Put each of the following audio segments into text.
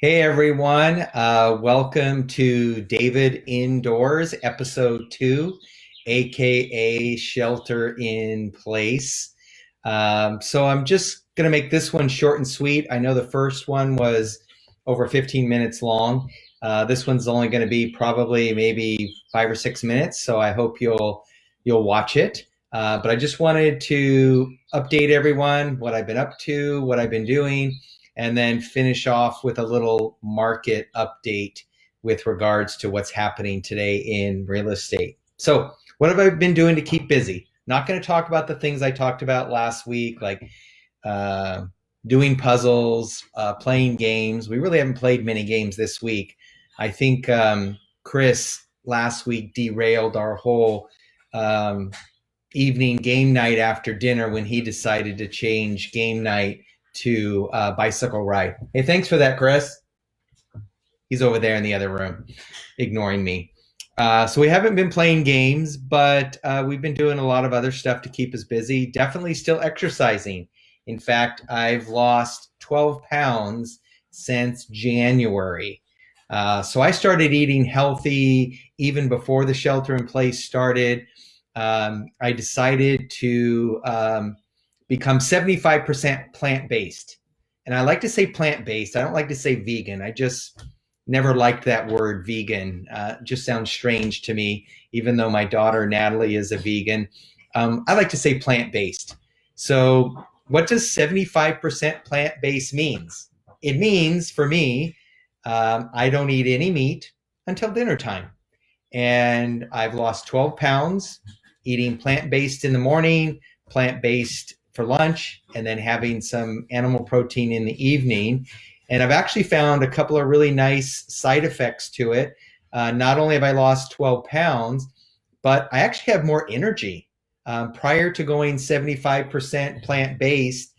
Hey everyone, welcome to David Indoors, episode 2, aka Shelter in Place. So I'm just going to make this one short and sweet. I know the first one was over 15 minutes long. This one's only going to be probably maybe 5 or 6 minutes, so I hope you'll watch it. But I just wanted to update everyone what I've been up to, what I've been doing, and then finish off with a little market update with regards to what's happening today in real estate. So, what have I been doing to keep busy? Not going to talk about the things I talked about last week, like uh, doing puzzles, playing games. We really haven't played many games this week. I think Chris last week derailed our whole um, evening game night after dinner when he decided to change game night to bicycle ride. Hey, thanks for that, Chris. He's over there in the other room, ignoring me. So we haven't been playing games, but we've been doing a lot of other stuff to keep us busy. Definitely still exercising. In fact, I've lost 12 pounds since January. So I started eating healthy even before the shelter in place started. I decided to become 75% plant-based. And I like to say plant-based. I don't like to say vegan. I just never liked that word vegan. It just sounds strange to me, even though my daughter Natalie is a vegan. I like to say plant-based. So what does 75% plant-based means? It means for me, I don't eat any meat until dinner time. And I've lost 12 pounds eating plant-based in the morning, plant-based for lunch, and then having some animal protein in the evening. And I've actually found a couple of really nice side effects to it. Not only have I lost 12 pounds, but I actually have more energy. Prior to going 75% plant-based,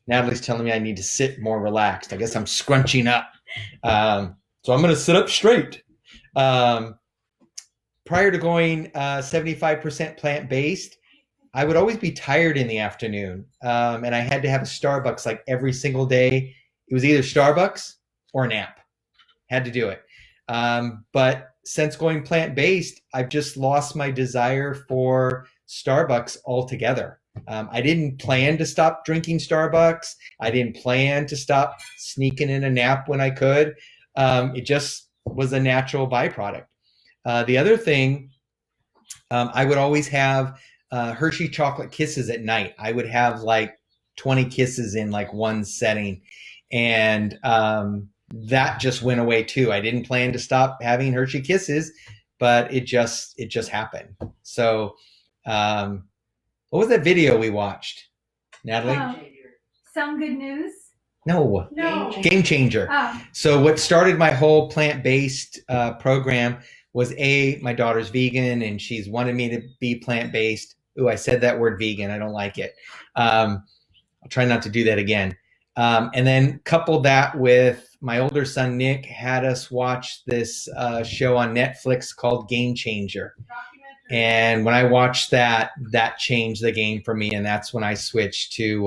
Natalie's telling me I need to sit more relaxed. I guess I'm scrunching up. So I'm going to sit up straight. Prior to going 75% plant-based, I would always be tired in the afternoon. And I had to have a Starbucks like every single day. It was either Starbucks or a nap. Had to do it. But since going plant-based, I've just lost my desire for Starbucks altogether. I didn't plan to stop drinking Starbucks. I didn't plan to stop sneaking in a nap when I could. It just was a natural byproduct. The other thing, I would always have Hershey chocolate kisses at night. I would have like 20 kisses in like one setting. And that just went away too. I didn't plan to stop having Hershey kisses, but it just happened. So what was that video we watched, Natalie? Some good news? No. Game Changer. Oh. So what started my whole plant-based program was my daughter's vegan and she's wanted me to be plant-based. Ooh, I said that word vegan. I don't like it. I'll try not to do that again. And then couple that with my older son, Nick, had us watch this show on Netflix called Game Changer. And when I watched that changed the game for me. And that's when I switched to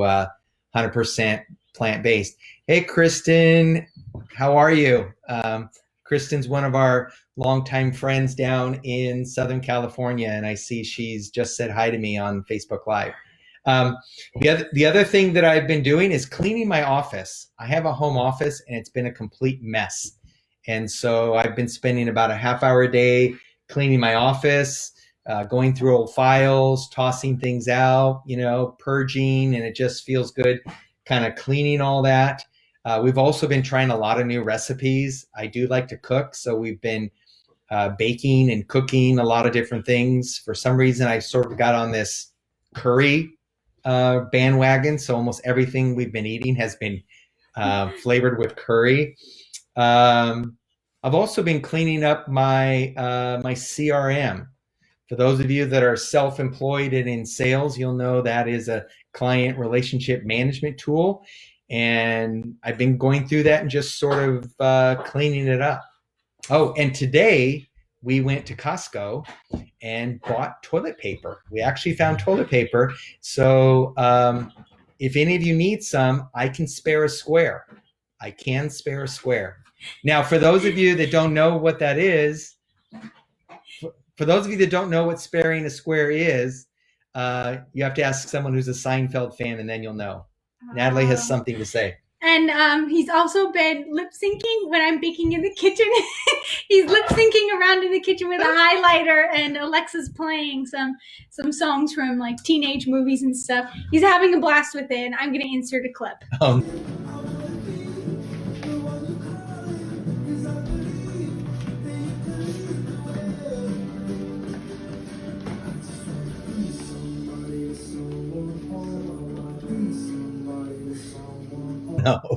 100% plant-based. Hey, Kristen, how are you? Kristen's one of our longtime friends down in Southern California, and I see she's just said hi to me on Facebook Live. The other thing that I've been doing is cleaning my office. I have a home office, and it's been a complete mess. And so I've been spending about a half hour a day cleaning my office, going through old files, tossing things out, purging, and it just feels good kind of cleaning all that. We've also been trying a lot of new recipes. I do like to cook, so we've been baking and cooking a lot of different things. For some reason, I sort of got on this curry bandwagon, so almost everything we've been eating has been flavored with curry. I've also been cleaning up my CRM. For those of you that are self-employed and in sales, you'll know that is a client relationship management tool. And I've been going through that and just sort of cleaning it up. Oh, and today we went to Costco and bought toilet paper. We actually found toilet paper. So if any of you need some, I can spare a square. I can spare a square. Now, for those of you that don't know what that is, for those of you that don't know what sparing a square is, you have to ask someone who's a Seinfeld fan, and then you'll know. Natalie has something to say. And he's also been lip syncing when I'm baking in the kitchen. He's lip syncing around in the kitchen with a highlighter, and Alexa's playing some songs from like teenage movies and stuff. He's having a blast with it, and I'm going to insert a clip.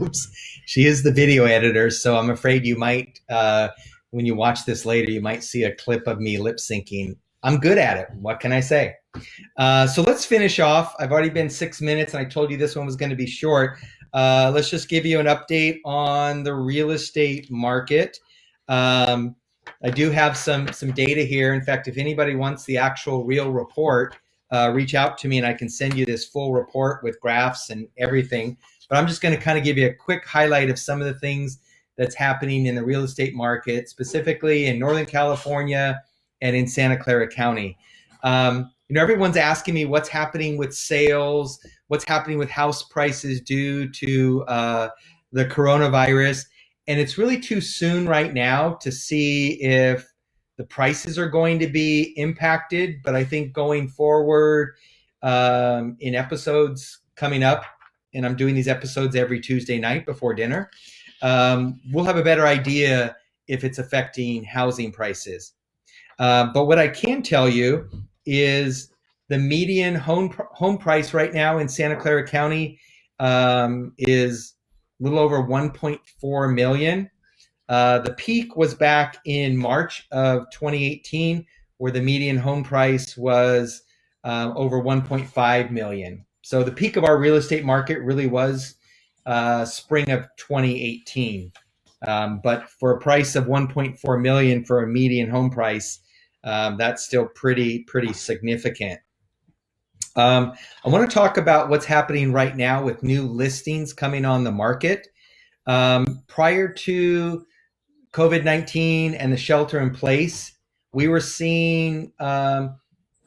Oops. She is the video editor, so I'm afraid you might, when you watch this later, you might see a clip of me lip syncing. I'm good at it. What can I say? So let's finish off. I've already been 6 minutes, and I told you this one was going to be short. Let's just give you an update on the real estate market. I do have some data here. In fact, if anybody wants the actual real report, reach out to me, and I can send you this full report with graphs and everything. But I'm just going to kind of give you a quick highlight of some of the things that's happening in the real estate market, specifically in Northern California and in Santa Clara County. Everyone's asking me what's happening with sales, what's happening with house prices due to the coronavirus. And it's really too soon right now to see if the prices are going to be impacted. But I think going forward in episodes coming up, and I'm doing these episodes every Tuesday night before dinner, we'll have a better idea if it's affecting housing prices. But what I can tell you is the median home price right now in Santa Clara County is a little over 1.4 million. The peak was back in March of 2018, where the median home price was over 1.5 million. So the peak of our real estate market really was spring of 2018. But for a price of 1.4 million for a median home price, that's still pretty significant. I want to talk about what's happening right now with new listings coming on the market. Prior to COVID-19 and the shelter in place, we were seeing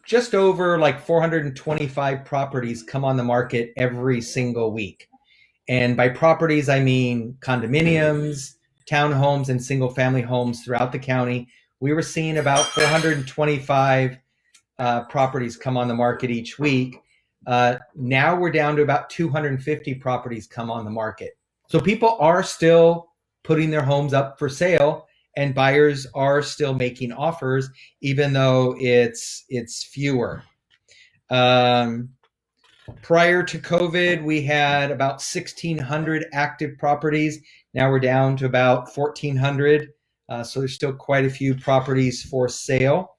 just over like 425 properties come on the market every single week. And by properties, I mean condominiums, townhomes, and single family homes throughout the county. We were seeing about 425 properties come on the market each week. Now we're down to about 250 properties come on the market. So people are still putting their homes up for sale, and buyers are still making offers, even though it's fewer. Prior to COVID, we had about 1,600 active properties. Now we're down to about 1,400. So there's still quite a few properties for sale.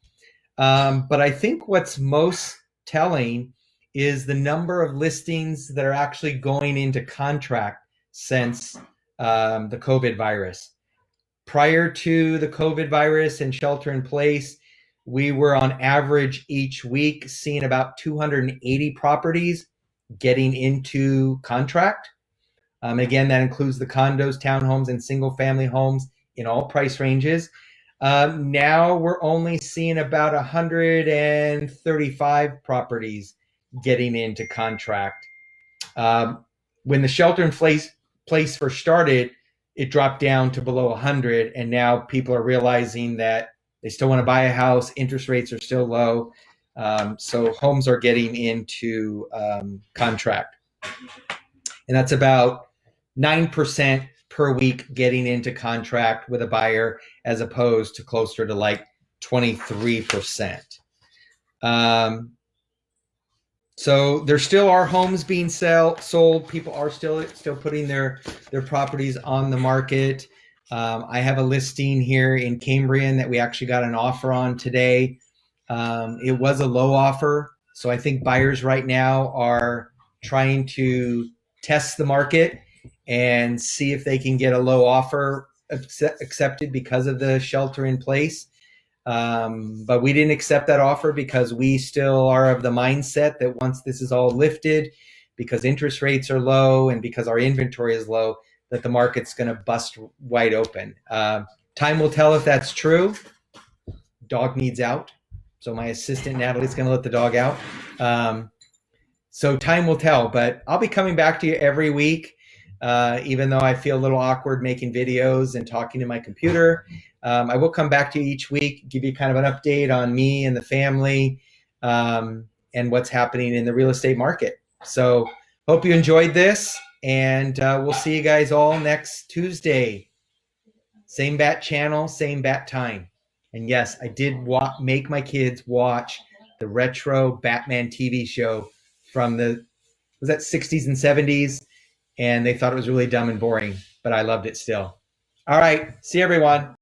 But I think what's most telling is the number of listings that are actually going into contract since the COVID virus. Prior to the COVID virus and shelter in place, we were on average each week seeing about 280 properties getting into contract. Again, that includes the condos, townhomes, and single family homes in all price ranges. Now we're only seeing about 135 properties getting into contract. When the shelter in place first started, it dropped down to below 100, and now people are realizing that they still want to buy a house. Interest rates are still low, so homes are getting into contract, and that's about 9% per week getting into contract with a buyer, as opposed to closer to like 23%. So there still are homes being sold. People are still putting their properties on the market. I have a listing here in Cambrian that we actually got an offer on today. It was a low offer, so I think buyers right now are trying to test the market and see if they can get a low offer accepted because of the shelter in place. But we didn't accept that offer because we still are of the mindset that once this is all lifted, because interest rates are low and because our inventory is low, that the market's going to bust wide open. Time will tell if that's true. Dog needs out. So my assistant Natalie's going to let the dog out. So time will tell, but I'll be coming back to you every week, even though I feel a little awkward making videos and talking to my computer. I will come back to you each week, give you kind of an update on me and the family, and what's happening in the real estate market. So hope you enjoyed this, and we'll see you guys all next Tuesday. Same bat channel, same bat time. And yes, I did make my kids watch the retro Batman TV show from was that 60s and 70s? And they thought it was really dumb and boring, but I loved it still. All right. See you, everyone.